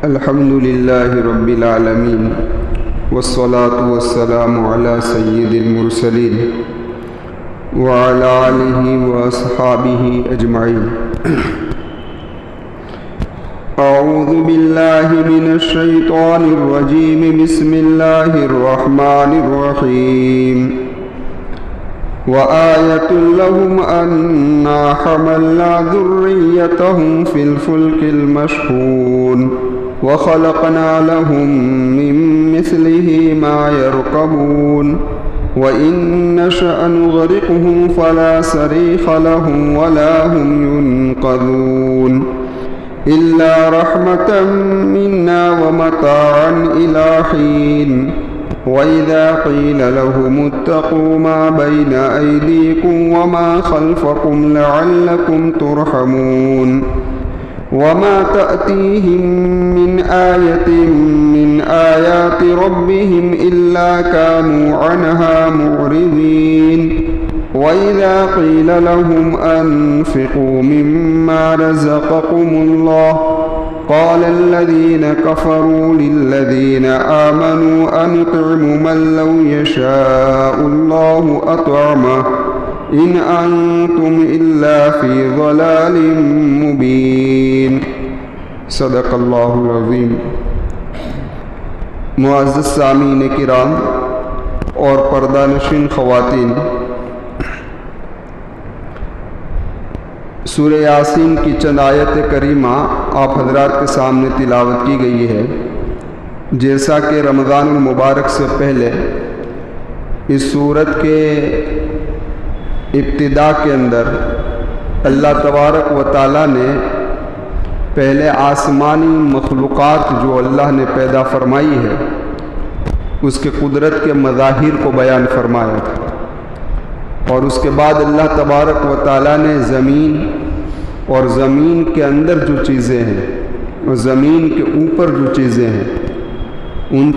الحمد لله رب العالمين والصلاة والسلام على سيد المرسلين وعلى آله وأصحابه أجمعين. أعوذ بالله من الشيطان الرجيم. بسم الله الرحمن الرحيم. وآية لهم أنا حملنا ذريتهم في الفلك المشحون وخلقنا لهم من مثله ما يركبون وإن نشأ نغرقهم فلا صريخ لهم ولا هم ينقذون إلا رحمة منا ومتاعا إلى حين. وإذا قيل لهم اتقوا ما بين أيديكم وما خلفكم لعلكم ترحمون وما تأتيهم من آية من آيات ربهم إلا كانوا عنها معرضين. وإذا قيل لهم أنفقوا مما رزقكم الله قال الذين كفروا للذين آمنوا أنطعم من لو يشاء الله أطعمه إن أنتم إلا في ضلال مبين. صدق اللہ العظیم. معزز سامعین کرام اور پردہ نشین خواتین، سورہ یاسین کی چند آیت کریمہ آپ حضرات کے سامنے تلاوت کی گئی ہے. جیسا کہ رمضان المبارک سے پہلے اس سورت کے ابتدا کے اندر اللہ تبارک و تعالیٰ نے پہلے آسمانی مخلوقات جو اللہ نے پیدا فرمائی ہے اس کے قدرت کے مظاہر کو بیان فرمایا تھا، اور اس کے بعد اللہ تبارک و تعالیٰ نے زمین اور زمین کے اندر جو چیزیں ہیں اور زمین کے اوپر جو چیزیں ہیں ان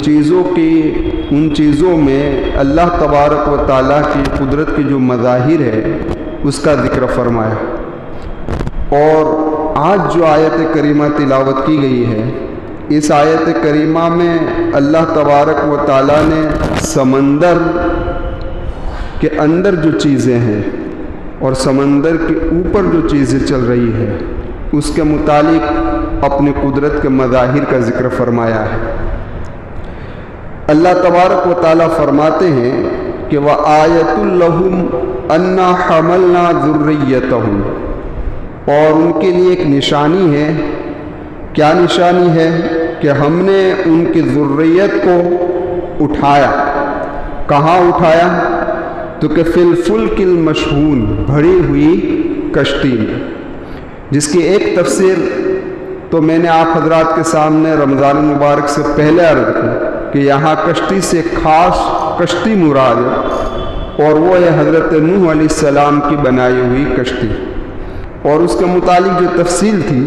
چیزوں میں اللہ تبارک و تعالیٰ کی قدرت کی جو مظاہر ہے اس کا ذکر فرمایا. اور آج جو آیت کریمہ تلاوت کی گئی ہے اس آیت کریمہ میں اللہ تبارک و تعالیٰ نے سمندر کے اندر جو چیزیں ہیں اور سمندر کے اوپر جو چیزیں چل رہی ہے اس کے متعلق اپنے قدرت کے مظاہر کا ذکر فرمایا ہے. اللہ تبارک و تعالیٰ فرماتے ہیں کہ وَآیَةٌ لَهُمْ أَنَّا حَمَلْنَا ذُرِّيَّتَهُمْ، اور ان کے لیے ایک نشانی ہے. کیا نشانی ہے؟ کہ ہم نے ان کی ذریت کو اٹھایا. کہاں اٹھایا؟ تو کہ فی الفلک المشحون، بھری ہوئی کشتی میں، جس کی ایک تفسیر تو میں نے آپ حضرات کے سامنے رمضان المبارک سے پہلے عرض کی کہ یہاں کشتی سے خاص کشتی مراد ہے، اور وہ ہے حضرت نوح علیہ السلام کی بنائی ہوئی کشتی. اور اس کے متعلق جو تفصیل تھی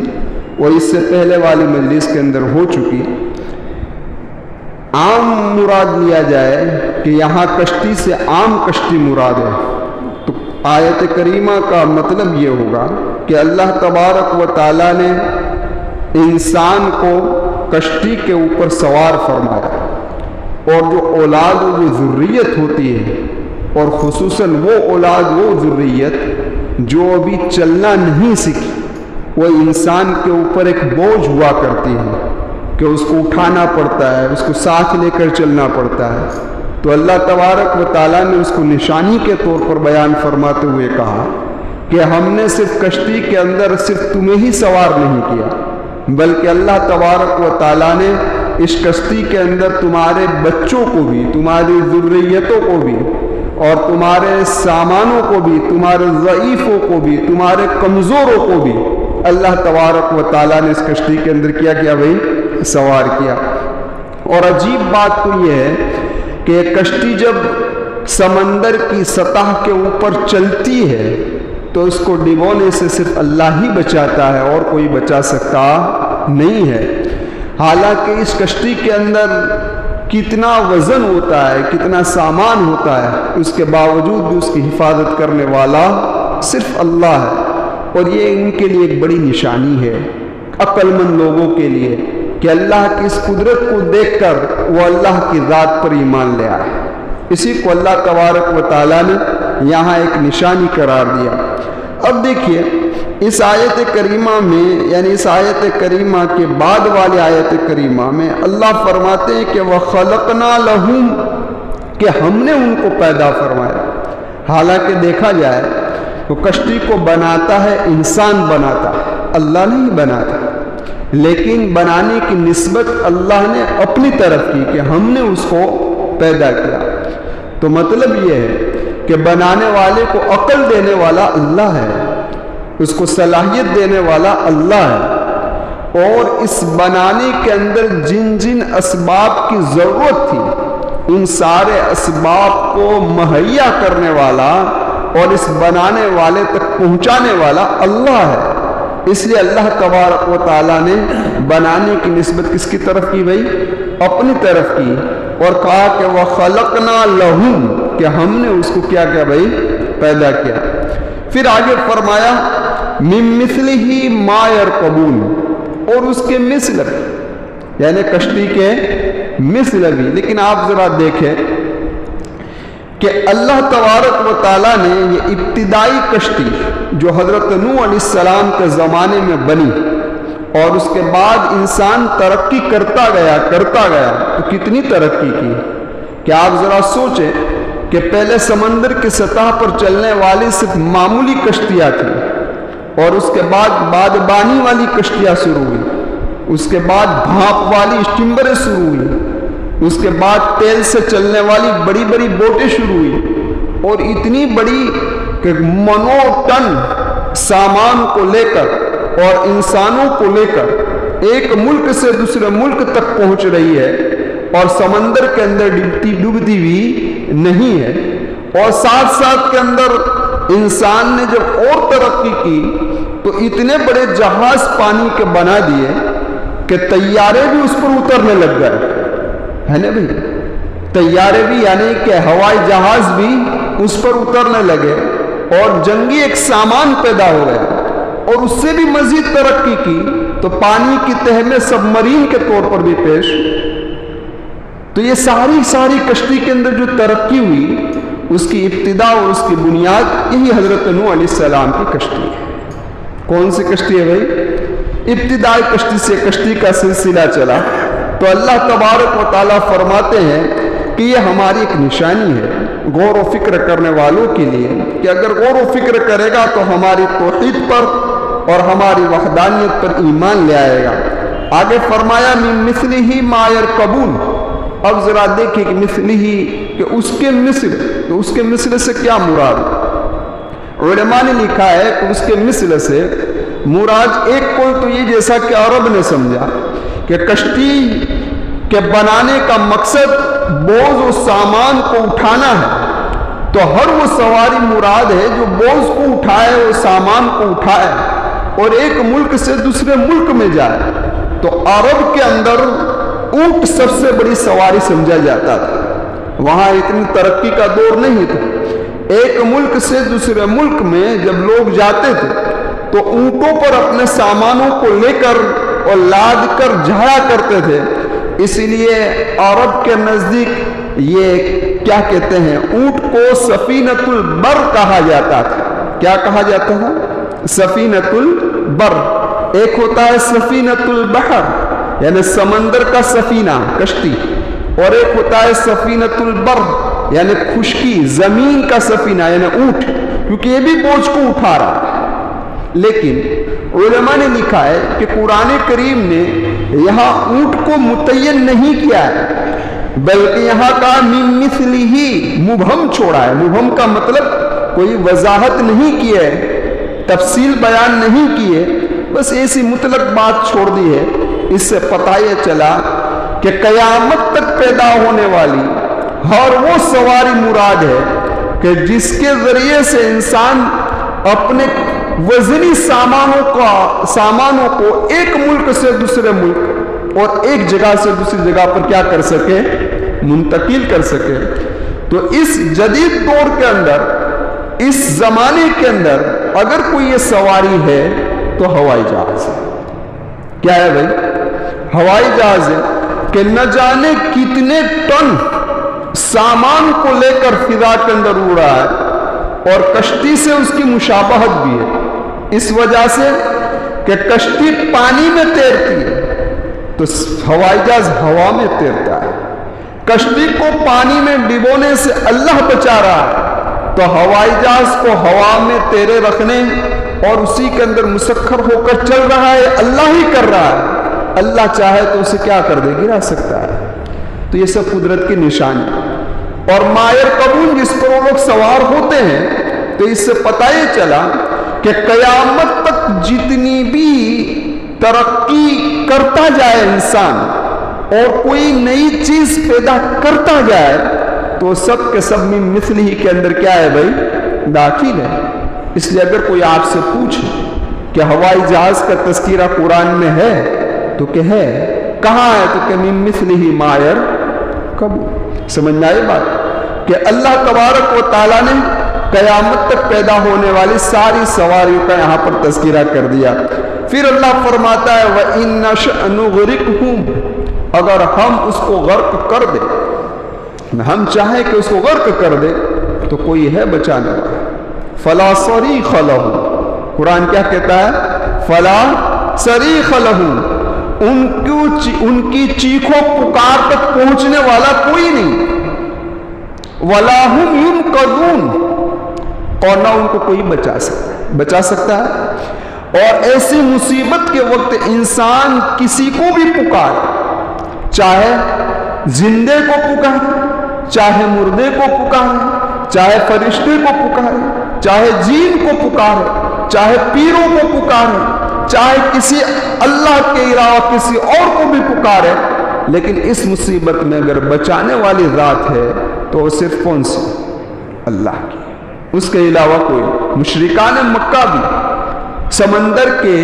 وہ اس سے پہلے والی مجلس کے اندر ہو چکی. عام مراد لیا جائے کہ یہاں کشتی سے عام کشتی مراد ہے تو آیت کریمہ کا مطلب یہ ہوگا کہ اللہ تبارک و تعالیٰ نے انسان کو کشتی کے اوپر سوار فرمایا، اور جو اولاد و جو ذریت ہوتی ہے، اور خصوصاً وہ اولاد و ذریت جو ابھی چلنا نہیں سیکھی، وہ انسان کے اوپر ایک بوجھ ہوا کرتی ہے کہ اس کو اٹھانا پڑتا ہے، اس کو ساتھ لے کر چلنا پڑتا ہے. تو اللہ تبارک و تعالیٰ نے اس کو نشانی کے طور پر بیان فرماتے ہوئے کہا کہ ہم نے صرف کشتی کے اندر صرف تمہیں ہی سوار نہیں کیا، بلکہ اللہ تبارک و تعالیٰ نے اس کشتی کے اندر تمہارے بچوں کو بھی، تمہاری ذریتوں کو بھی، اور تمہارے سامانوں کو بھی، تمہارے ضعیفوں کو بھی، تمہارے کمزوروں کو بھی اللہ تبارک و تعالیٰ نے اس کشتی کے اندر کیا بھائی سوار کیا. اور عجیب بات تو یہ ہے کہ کشتی جب سمندر کی سطح کے اوپر چلتی ہے تو اس کو ڈبونے سے صرف اللہ ہی بچاتا ہے اور کوئی بچا سکتا نہیں ہے. حالانکہ اس کشتی کے اندر کتنا وزن ہوتا ہے، کتنا سامان ہوتا ہے، اس کے باوجود بھی اس کی حفاظت کرنے والا صرف اللہ ہے. اور یہ ان کے لیے ایک بڑی نشانی ہے، عقل مند لوگوں کے لیے کہ اللہ کی اس قدرت کو دیکھ کر وہ اللہ کی ذات پر ایمان لے آئے۔ اسی کو اللہ تبارک و تعالیٰ نے یہاں ایک نشانی قرار دیا۔ اب دیکھیے اس آیت کریمہ میں، یعنی اس آیت کریمہ کے بعد والی آیت کریمہ میں اللہ فرماتے ہیں کہ وَخَلَقْنَا لَهُمْ، کہ ہم نے ان کو پیدا فرمایا۔ حالانکہ دیکھا جائے تو کشتی کو بناتا ہے انسان، بناتا ہے، اللہ نہیں بناتا، لیکن بنانے کی نسبت اللہ نے اپنی طرف کی کہ ہم نے اس کو پیدا کیا۔ تو مطلب یہ ہے کہ بنانے والے کو عقل دینے والا اللہ ہے، اس کو صلاحیت دینے والا اللہ ہے، اور اس بنانے کے اندر جن جن اسباب کی ضرورت تھی ان سارے اسباب کو مہیا کرنے والا اور اس بنانے والے تک پہنچانے والا اللہ ہے۔ اس لیے اللہ تبارک و تعالیٰ نے بنانے کی نسبت کس کی طرف کی بھائی؟ اپنی طرف کی، اور کہا کہ وَخَلَقْنَا لَهُمْ، کہ ہم نے اس کو کیا کیا بھائی؟ پیدا کیا۔ پھر آگے فرمایا مِن مِثْلِهِ مَا يَرْكَبُونَ، اور اس کے مثل، یعنی کشتی کے مثل بھی۔ لیکن آپ ذرا دیکھیں کہ اللہ تبارک و تعالیٰ نے یہ ابتدائی کشتی جو حضرت نوح علیہ السلام کے زمانے میں بنی، اور اس کے بعد انسان ترقی کرتا گیا تو کتنی ترقی کی کہ آپ ذرا سوچیں کہ پہلے سمندر کی سطح پر چلنے والی صرف معمولی کشتیاں تھیں، اور اس کے بعد بادبانی والی کشتیاں شروع ہوئی، اس کے بعد بھانپ والی اسٹیمریں شروع ہوئی، اس کے بعد تیل سے چلنے والی بڑی بڑی بوٹیں شروع ہوئی، اور اتنی بڑی کہ منو ٹن سامان کو لے کر اور انسانوں کو لے کر ایک ملک سے دوسرے ملک تک پہنچ رہی ہے، اور سمندر کے اندر ڈوبتی ہوئی نہیں ہے۔ اور ساتھ ساتھ کے اندر انسان نے جب اور ترقی کی تو اتنے بڑے جہاز پانی کے بنا دیے کہ طیارے بھی اس پر اترنے لگ گئے، ہے نا بھائی؟ طیارے بھی، یعنی کہ ہوائی جہاز بھی اس پر اترنے لگے، اور جنگی ایک سامان پیدا ہو گیا، اور اس سے بھی مزید ترقی کی تو پانی کی تہ میں سب مرین کے طور پر بھی پیش۔ تو یہ ساری کشتی کے اندر جو ترقی ہوئی اس کی ابتدا اور اس کی بنیاد یہی حضرت نوح علیہ السلام کی کشتی ہے۔ کون سی کشتی ہے بھائی؟ ابتدائی کشتی سے کشتی کا سلسلہ چلا، تو اللہ تبارک و تعالیٰ فرماتے ہیں کہ یہ ہماری ایک نشانی ہے غور و فکر کرنے والوں کے لیے، کہ اگر غور و فکر کرے گا تو ہماری توحید پر اور ہماری وحدانیت پر ایمان لے آئے گا۔ آگے فرمایا من مثلہ ما یرکبون۔ اب ذرا دیکھیں کہ مثلہ، کہ اس کے مثل، تو اس کے مثل سے کیا مراد؟ علماء نے لکھا ہے کہ اس کے مثل سے مراد ایک کو تو یہ، جیسا کہ عرب نے سمجھا کہ کشتی کے بنانے کا مقصد بوجھ و سامان کو اٹھانا ہے، تو ہر وہ سواری مراد ہے جو بوجھ کو اٹھائے، وہ سامان کو اٹھائے اور ایک ملک سے دوسرے ملک میں جائے۔ تو عرب کے اندر اونٹ سب سے بڑی سواری سمجھا جاتا تھا، وہاں اتنی ترقی کا دور نہیں تھا۔ ایک ملک سے دوسرے ملک میں جب لوگ جاتے تھے تو اونٹوں پر اپنے سامانوں کو لے کر اور لاد کر جایا کرتے تھے۔ اسی لیے عرب کے نزدیک یہ کیا کہتے ہیں، اونٹ کو سفینۃ البر کہا جاتا تھا۔ کیا کہا جاتا ہے؟ سفینۃ البر۔ ایک ہوتا ہے سفینۃ البحر، یعنی سمندر کا سفینہ کشتی، اور ایک ہوتا ہے سفینۃ البر یعنی خشکی زمین کا سفینہ یعنی اونٹ، کیونکہ یہ بھی بوجھ کو اٹھا رہا ہے۔ لیکن علماء نے لکھا ہے کہ قرآن کریم نے یہاں اونٹ کو متعین نہیں کیا ہے، بلکہ یہاں کا من مثلہ مبہم چھوڑا ہے۔ مبہم کا مطلب کوئی وضاحت نہیں کی ہے، تفصیل بیان نہیں کی ہے، بس ایسی مطلق بات چھوڑ دی ہے۔ اس سے پتہ یہ چلا کہ قیامت تک پیدا ہونے والی ہر وہ سواری مراد ہے کہ جس کے ذریعے سے انسان اپنے وزنی سامانوں کو ایک ملک سے دوسرے ملک اور ایک جگہ سے دوسری جگہ پر کیا کر سکے، منتقل کر سکے۔ تو اس جدید دور کے اندر، اس زمانے کے اندر اگر کوئی یہ سواری ہے تو ہوائی جہاز ہے۔ کیا ہے بھائی؟ ہوائی جہاز ہے کہ نہ جانے کتنے ٹن سامان کو لے کر فضا کے اندر اڑ رہا ہے، اور کشتی سے اس کی مشابہت بھی ہے، اس وجہ سے کہ کشتی پانی میں تیرتی ہے تو ہوائی جہاز ہوا میں تیرتا ہے۔ کشتی کو پانی میں ڈبونے سے اللہ بچا رہا ہے تو ہوائی جہاز کو ہوا میں تیرے رکھنے اور اسی کے اندر مسخر ہو کر چل رہا ہے، اللہ ہی کر رہا ہے۔ اللہ چاہے تو اسے کیا کر دے، گرا سکتا ہے۔ تو یہ سب قدرت کی نشانی، اور مائر کبون جس پر وہ لوگ سوار ہوتے ہیں، تو اس سے پتہ یہ چلا کہ قیامت تک جتنی بھی ترقی کرتا جائے انسان اور کوئی نئی چیز پیدا کرتا جائے تو سب کے سب میں مثل ہی کے اندر کیا ہے بھائی، داخل ہے۔ اس لیے اگر کوئی آپ سے پوچھے کہ ہوائی جہاز کا تذکرہ قرآن میں ہے تو کہ ہے، کہاں ہے، تو کہ من مثل ہی مائر کبون۔ سمجھنا یہ بات کہ اللہ تبارک و تعالیٰ نے قیامت تک پیدا ہونے والی ساری سواریوں کا یہاں پر تذکرہ کر دیا۔ پھر اللہ فرماتا ہے وَإِن نَشَأْ نُغْرِقْهُمْ، اگر ہم اس کو غرق کر دے، ہم چاہیں کہ اس کو غرق کر دے تو کوئی ہے بچانے والا۔ فَلَا صَرِيخَ لَهُ، قرآن کیا کہتا ہے، فَلَا صَرِيخَ لَهُ، ان کی چیخوں پکار تک پہنچنے والا کوئی نہیں۔ وَلَا هُمْ يُنْقَذُونَ، اور نہ ان کو کوئی بچا سکتا ہے۔ اور ایسی مصیبت کے وقت انسان کسی کو بھی پکارے، چاہے زندے کو پکارے، چاہے مردے کو پکارے، چاہے فرشتے کو پکارے، چاہے جین کو پکارے، چاہے پیروں کو پکارے، چاہے کسی اللہ کے علاوہ کسی اور کو بھی پکارے، لیکن اس مصیبت میں اگر بچانے والی ذات ہے تو وہ صرف کون سی، اللہ کی، اس کے علاوہ کوئی۔ مشرکان مکہ بھی سمندر کے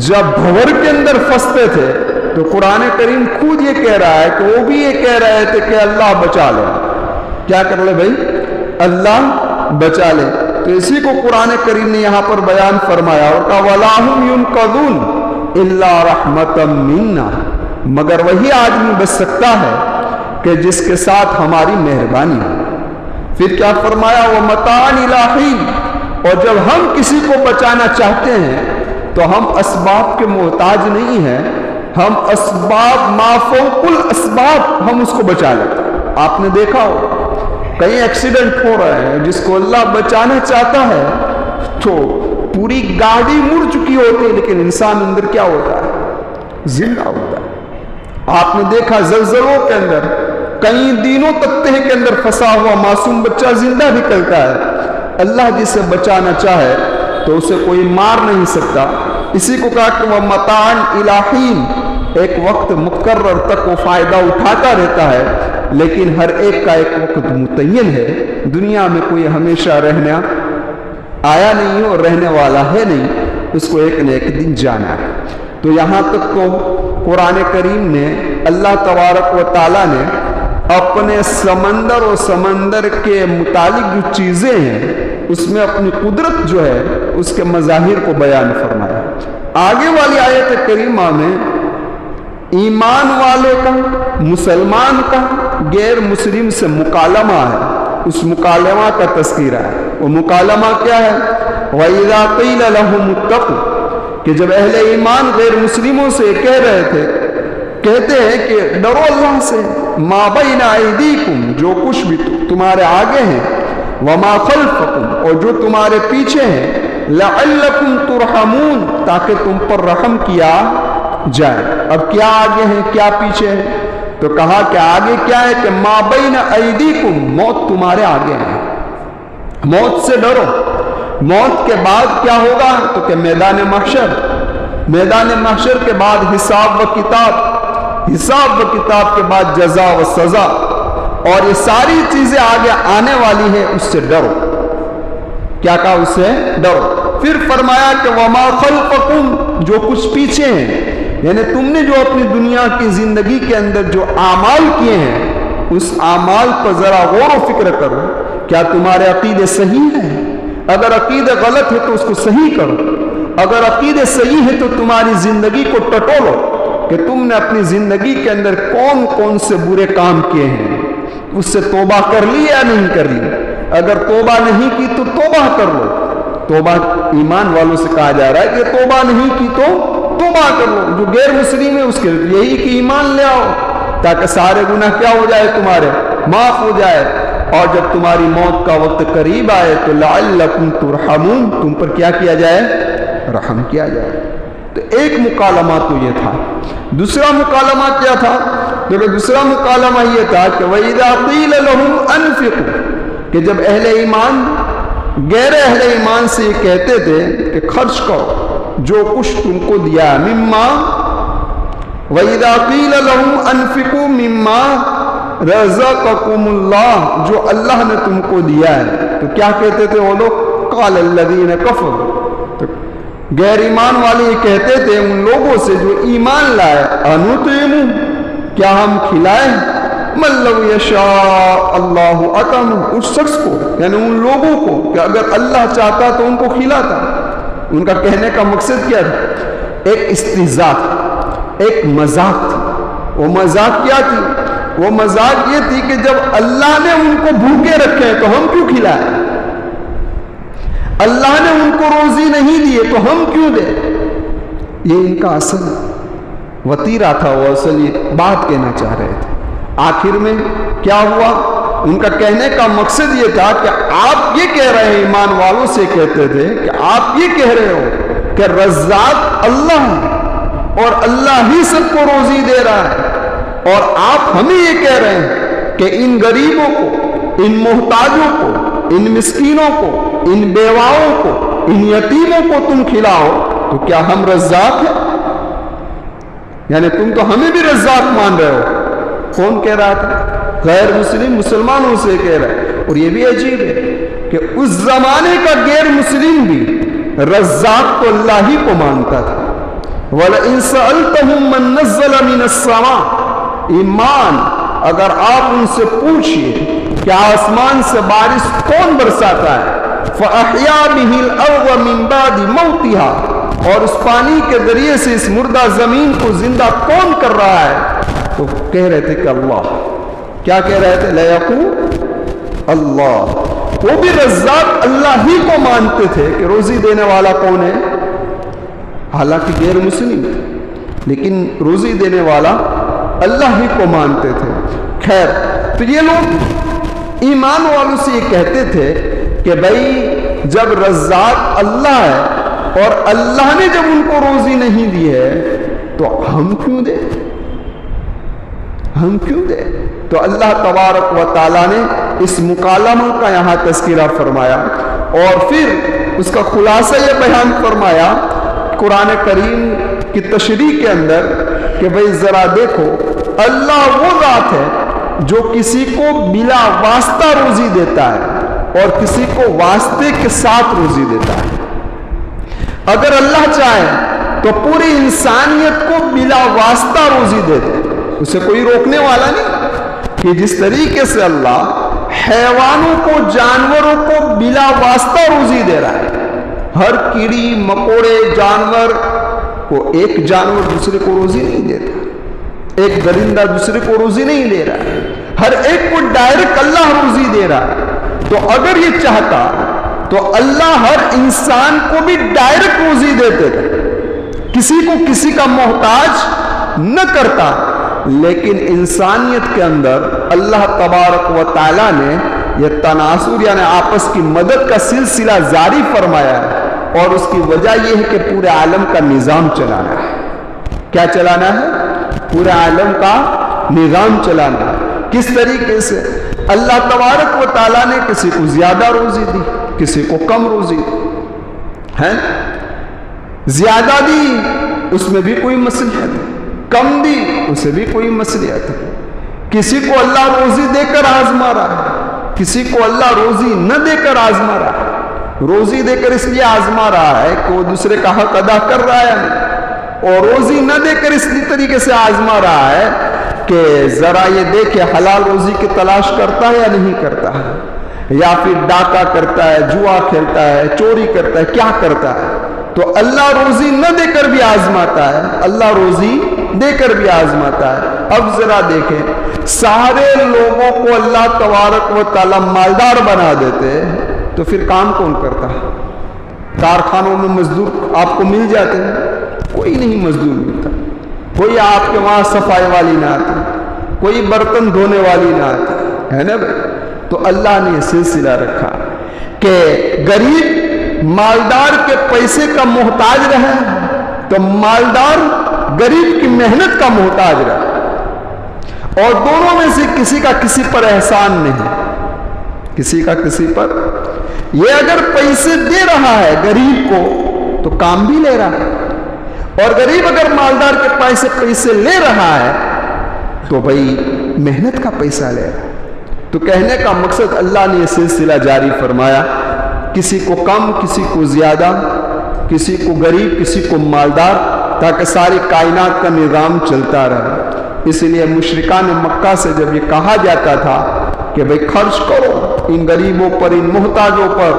جب بھور کے اندر پھنستے تھے تو قرآن کریم خود یہ کہہ رہا ہے کہ وہ بھی یہ کہہ رہے تھے کہ اللہ بچا لے، کیا کر لے بھائی، اللہ بچا لے۔ تو اسی کو قرآن کریم نے یہاں پر بیان فرمایا اور کہا وَلَا هُمْ يُنْقَذُونَ إِلَّا رَحْمَةً مِنَّا، مگر وہی آدمی بچ سکتا ہے کہ جس کے ساتھ ہماری مہربانی ہو۔ پھر کیا فرمایا وَمَتَاعًا إِلَىٰ حِينٍ، اور جب ہم کسی کو بچانا چاہتے ہیں تو ہم اسباب کے محتاج نہیں ہیں، ہم اسباب ما فوق الاسباب ہم اس کو بچا لیتے ہیں۔ آپ نے دیکھا ہو کئی ایکسیڈنٹ ہو رہے ہیں، جس کو اللہ بچانا چاہتا ہے تو پوری گاڑی مڑ چکی ہوتی ہے لیکن انسان اندر کیا ہوتا ہے، زندہ ہوتا ہے۔ آپ نے دیکھا زلزلوں کے اندر کئی دنوں تک تہہ کے اندر پھنسا ہوا معصوم بچہ زندہ نکلتا ہے۔ اللہ جسے بچانا چاہے تو اسے کوئی مار نہیں سکتا۔ اسی کو کہا کہ وہ متاعن الہین، ایک وقت مقرر تک وہ فائدہ اٹھاتا رہتا ہے، لیکن ہر ایک کا ایک وقت متعین ہے۔ دنیا میں کوئی ہمیشہ رہنا آیا نہیں اور رہنے والا ہے نہیں، اس کو ایک نہ ایک دن جانا ہے۔ تو یہاں تک تو قرآن کریم نے اللہ تبارک و تعالیٰ نے اپنے سمندر اور سمندر کے متعلق جو چیزیں ہیں اس میں اپنی قدرت جو ہے اس کے مظاہر کو بیان فرمایا۔ آگے والی آیت کریمہ میں ایمان والے کا، مسلمان کا غیر مسلم سے مکالمہ ہے، اس مکالمہ کا تذکرہ ہے۔ وہ مکالمہ کیا ہے، وَإِذَا قِيلَ لَهُمُ اتَّقُوا، کہ جب اہل ایمان غیر مسلموں سے کہہ رہے تھے، کہتے ہیں کہ ڈرو اللہ سے، مَا بَيْنَ أَيْدِيكُمْ، جو کچھ بھی تمہارے آگے ہیں، وَمَا خَلْفَكُمْ، اور جو تمہارے پیچھے ہیں، لَعَلَّكُمْ تُرْحَمُونَ، تاکہ تم پر رحم کیا جائے۔ اب کیا آگے ہیں کیا پیچھے ہے، تو کہا کہ آگے کیا ہے کہ ما بین ایدیکم، موت تمہارے آگے ہے، موت سے ڈرو۔ موت کے بعد کیا ہوگا، تو کہ میدان محشر، میدان محشر کے بعد حساب و کتاب، حساب و کتاب کے بعد جزا و سزا، اور یہ ساری چیزیں آگے آنے والی ہیں، اس سے ڈرو۔ کیا کہا، اس سے ڈرو۔ پھر فرمایا کہ وما خلفکم، جو کچھ پیچھے ہیں، یعنی تم نے جو اپنی دنیا کی زندگی کے اندر جو اعمال کیے ہیں اس اعمال پر ذرا غور و فکر کرو، کیا تمہارے عقیدے صحیح ہیں؟ اگر عقیدے غلط ہے تو اس کو صحیح کرو، اگر عقیدے صحیح ہے تو تمہاری زندگی کو ٹٹولو، کہ تم نے اپنی زندگی کے اندر کون کون سے برے کام کیے ہیں، اس سے توبہ کر لی یا نہیں کر لی؟ اگر توبہ نہیں کی تو توبہ کر لو۔ توبہ ایمان والوں سے کہا جا رہا ہے کہ توبہ نہیں کی تو توبہ کر لو۔ جو غیر مسلم ہے اس کے یہی کہ ایمان لے آؤ، تاکہ سارے گناہ کیا ہو جائے، تمہارے معاف ہو جائے، اور جب تمہاری موت کا وقت قریب آئے تو لعلکم ترحمون، تم پر کیا کیا جائے، رحم کیا جائے۔ تو ایک مکالمہ تو یہ تھا۔ دوسرا مکالمہ کیا تھا؟ دوسرا مکالمہ یہ تھا کہ وَإِذَا قِيلَ لَهُمْ أَنفِقُوا، کہ جب اہل ایمان غیر اہل ایمان سے یہ کہتے تھے کہ خرچ کرو جو کچھ تم کو دیا، مما وَإِذَا قِيلَ لَهُمْ أَنفِقُوا مِمَّا رَزَقَكُمُ اللَّهُ، جو اللہ نے تم کو دیا ہے، تو کیا کہتے تھے وہ لوگ؟ قَالَ الَّذِينَ كَفَرُوا، غیر ایمان والے یہ کہتے تھے ان لوگوں سے جو ایمان لائے، انُطعِمُ، کیا ہم کھلائیں، مَن لَّوْ يَشَاءُ اللَّهُ أَطْعَمَهُ، اس شخص کو یعنی ان لوگوں کو کہ اگر اللہ چاہتا تو ان کو کھلاتا۔ ان کا کہنے کا مقصد کیا تھا؟ ایک استہزاء، ایک مذاق تھی۔ وہ مذاق کیا تھی؟ وہ مذاق یہ تھی کہ جب اللہ نے ان کو بھوکے رکھے تو ہم کیوں کھلائیں؟ اللہ نے ان کو روزی نہیں دیے تو ہم کیوں دیں؟ یہ ان کا اصل وتیرہ تھا، وہ اصل یہ بات کہنا چاہ رہے تھے۔ آخر میں کیا ہوا؟ ان کا کہنے کا مقصد یہ تھا کہ آپ یہ کہہ رہے ہیں، ایمان والوں سے کہتے تھے کہ آپ یہ کہہ رہے ہو کہ رزاق اللہ ہے اور اللہ ہی سب کو روزی دے رہا ہے، اور آپ ہمیں یہ کہہ رہے ہیں کہ ان غریبوں کو، ان محتاجوں کو، ان مسکینوں کو، ان بیواؤں کو، ان یتیموں کو تم کھلاؤ، تو کیا ہم رزاق ہیں؟ یعنی تم تو ہمیں بھی رزاق مان رہے ہو۔ کون کہہ رہا تھا؟ غیر مسلم مسلمانوں سے کہہ رہا ہے۔ اور یہ بھی عجیب ہے کہ اس زمانے کا غیر مسلم بھی رزاق تو اللہ ہی کو مانتا تھا۔ وَلَئِن سَأَلْتَهُم مَّن نَّزَّلَ مِنَ السَّمَاءِ، ایمان اگر آپ ان سے پوچھئے کہ آسمان سے بارش کون برساتا ہے، فَأَحْيَا بِهِ الْأَرْضَ مِن بَعْدِ مَوْتِهَا، اور اس پانی کے ذریعے سے اس مردہ زمین کو زندہ کون کر رہا ہے؟ تو کہہ رہے تھے کہ اللہ۔ کیا کہہ رہے تھے؟ لَيَقُولُ اللہ۔ وہ بھی رزاق اللہ ہی کو مانتے تھے کہ روزی دینے والا کون ہے، حالانکہ غیر مسلم تھے، لیکن روزی دینے والا اللہ ہی کو مانتے تھے۔ خیر، تو یہ لوگ ایمان والوں سے یہ کہتے تھے کہ بھائی جب رزاق اللہ ہے اور اللہ نے جب ان کو روزی نہیں دی ہے تو ہم کیوں دیں، ہم کیوں دیں؟ تو اللہ تبارک و تعالیٰ نے اس مکالمہ کا یہاں تذکرہ فرمایا، اور پھر اس کا خلاصہ یہ بیان فرمایا قرآن کریم کی تشریح کے اندر کہ بھائی ذرا دیکھو، اللہ وہ ذات ہے جو کسی کو بلا واسطہ روزی دیتا ہے اور کسی کو واسطے کے ساتھ روزی دیتا ہے۔ اگر اللہ چاہے تو پوری انسانیت کو بلا واسطہ روزی دے دے، اسے کوئی روکنے والا نہیں، کہ جس طریقے سے اللہ حیوانوں کو، جانوروں کو بلا واسطہ روزی دے رہا ہے۔ ہر کیڑی مکوڑے جانور کو، ایک جانور دوسرے کو روزی نہیں دیتا، ایک درندہ دوسرے کو روزی نہیں دے رہا ہے، ہر ایک کو ڈائریکٹ اللہ روزی دے رہا ہے۔ تو اگر یہ چاہتا تو اللہ ہر انسان کو بھی ڈائریکٹ روزی دیتے تھے، کسی کو کسی کا محتاج نہ کرتا، لیکن انسانیت کے اندر اللہ تبارک و تعالیٰ نے یہ تناسر یعنی آپس کی مدد کا سلسلہ جاری فرمایا ہے، اور اس کی وجہ یہ ہے کہ پورے عالم کا نظام چلانا ہے۔ کیا چلانا ہے؟ پورے عالم کا نظام چلانا ہے۔ کس طریقے سے؟ اللہ تبارک و تعالیٰ نے کسی کو زیادہ روزی دی، کسی کو کم روزی دی ہے، زیادہ دی اس میں بھی کوئی مصلحت ہے، کم دی اسے بھی کوئی مصلحت ہے۔ کسی کو اللہ روزی دے کر آزما رہا ہے، کسی کو اللہ روزی نہ دے کر آزما رہا ہے۔ روزی دے کر اس لیے آزما رہا ہے کہ وہ دوسرے کا حق ادا کر رہا ہے، اور روزی نہ دے کر اس طریقے سے آزما رہا ہے کہ ذرا یہ دیکھے حلال روزی کی تلاش کرتا ہے یا نہیں کرتا ہے، یا پھر ڈاکہ کرتا ہے، جوا کھیلتا ہے، چوری کرتا ہے، کیا کرتا ہے۔ تو اللہ روزی نہ دے کر بھی آزماتا ہے، اللہ روزی دے کر بھی آزماتا ہے۔ اب ذرا دیکھیں، سارے لوگوں کو اللہ تبارک و تعالی مالدار بنا دیتے تو پھر کام کون کرتا؟ کارخانوں میں مزدور آپ کو مل جاتے ہیں؟ کوئی نہیں مزدور ملتا، کوئی آپ کے وہاں صفائی والی نہ آتی، کوئی برتن دھونے والی نہ آتی ہے نا بھائی۔ تو اللہ نے یہ سلسلہ رکھا کہ غریب مالدار کے پیسے کا محتاج رہے تو مالدار غریب کی محنت کا محتاج رہے، اور دونوں میں سے کسی کا کسی پر احسان نہیں، کسی کا کسی پر۔ یہ اگر پیسے دے رہا ہے غریب کو تو کام بھی لے رہا ہے، اور غریب اگر مالدار کے پیسے لے رہا ہے تو بھائی محنت کا پیسہ لے رہا ہے۔ تو کہنے کا مقصد اللہ نے یہ سلسلہ جاری فرمایا، کسی کو کم، کسی کو زیادہ، کسی کو غریب، کسی کو مالدار، تاکہ ساری کائنات کا نظام چلتا رہے۔ اس لیے مشرکان مکہ سے جب یہ کہا جاتا تھا کہ بھئی خرچ کرو ان غریبوں پر، ان محتاجوں پر،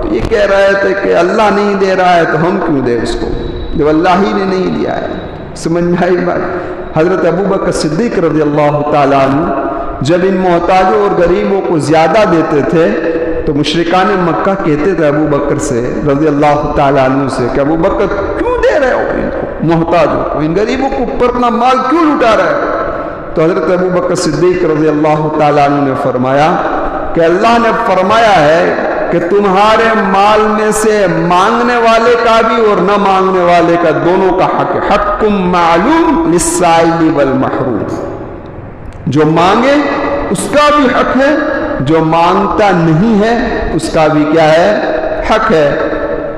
تو یہ کہہ رہے تھے کہ اللہ نہیں دے رہا ہے تو ہم کیوں دیں اس کو جب اللہ ہی نے نہیں دیا ہے۔ سمجھ میں آئی بات؟ حضرت ابوبکر صدیق رضی اللہ تعالیٰ عنہ جب ان محتاجوں اور غریبوں کو زیادہ دیتے تھے تو مشرکان مکہ کہتے تھے ابو بکر سے رضی اللہ تعالیٰ عنہ سے کہ ابو بکر کیوں دے رہے ہو ان کو، محتاجوں کو، ان غریبوں کو اوپر اپنا مال کیوں لٹا رہے ہو؟ تو حضرت ابو بکر صدیق رضی اللہ تعالیٰ عنہ نے فرمایا کہ اللہ نے فرمایا ہے کہ تمہارے مال میں سے مانگنے والے کا بھی اور نہ مانگنے والے کا دونوں کا حق ہے، حقم معلوم للسائل والمحروم، جو مانگے اس کا بھی حق ہے، جو مانگتا نہیں ہے اس کا بھی کیا ہے؟ حق ہے۔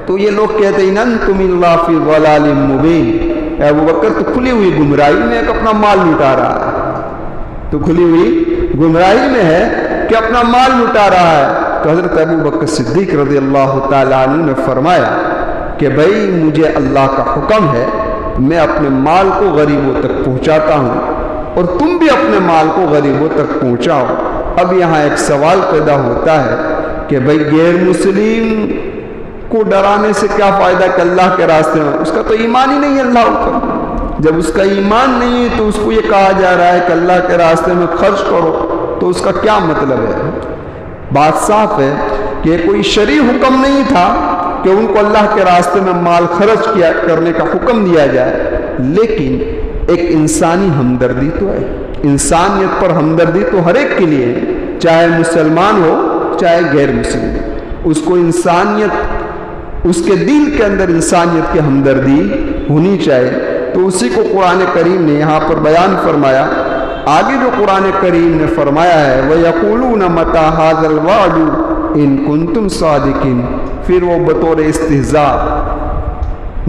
تو یہ لوگ کہتے ہیں انتم اللہ فی ضلال مبین، اے ابو بکر تو کھلی ہوئی گمراہی میں ایک اپنا مال لٹا رہا ہے، تو کھلی ہوئی گمراہی میں ہے کہ اپنا مال لٹا رہا ہے۔ تو حضرت ابو بکر صدیق رضی اللہ تعالیٰ عنہ نے فرمایا کہ بھائی مجھے اللہ کا حکم ہے، میں اپنے مال کو غریبوں تک پہنچاتا ہوں اور تم بھی اپنے مال کو غریبوں تک پہنچاؤ۔ اب یہاں ایک سوال پیدا ہوتا ہے کہ بھئی غیر مسلم کو ڈرانے سے کیا فائدہ کہ اللہ کے راستے میں اس کا تو ایمان ہی نہیں ہے اللہ پر۔ جب اس کا ایمان نہیں ہے تو اس کو یہ کہا جا رہا ہے کہ اللہ کے راستے میں خرچ کرو، تو اس کا کیا مطلب ہے؟ بات صاف ہے کہ کوئی شرعی حکم نہیں تھا کہ ان کو اللہ کے راستے میں مال خرچ کرنے کا حکم دیا جائے، لیکن ایک انسانی ہمدردی تو ہے، انسانیت پر ہمدردی تو ہر ایک کے لیے ہے، چاہے مسلمان ہو چاہے غیر مسلم، اس کو انسانیت، اس کے دل کے اندر انسانیت کی ہمدردی ہونی چاہیے۔ تو اسی کو قرآن کریم نے یہاں پر بیان فرمایا۔ آگے جو قرآن کریم نے فرمایا ہے وَيَقُولُونَ مَتَى هَذَا الْوَعْدُ إِن كُنتُمْ صَادِقِينَ، پھر وہ بطور استہزاء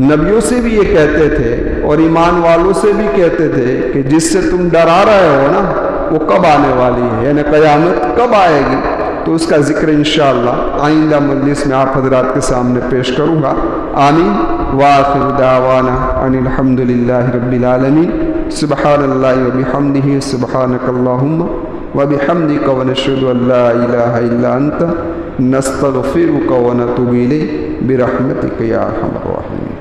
نبیوں سے بھی یہ کہتے تھے اور ایمان والوں سے بھی کہتے تھے کہ جس سے تم ڈرا رہے ہو نا وہ کب آنے والی ہے، یعنی قیامت کب آئے گی۔ تو اس کا ذکر انشاءاللہ آئندہ مجلس میں آپ حضرات کے سامنے پیش کروں گا۔ آمین۔ وآخر دعوانا ان الحمد للہ رب العالمین۔ سبحان اللہ وبحمدہ، سبحانک اللہم وبحمدک، ونشہد ان لا الہ الا انت، نستغفرک ونتوب الیک برحمتک یا ارحم الراحمین۔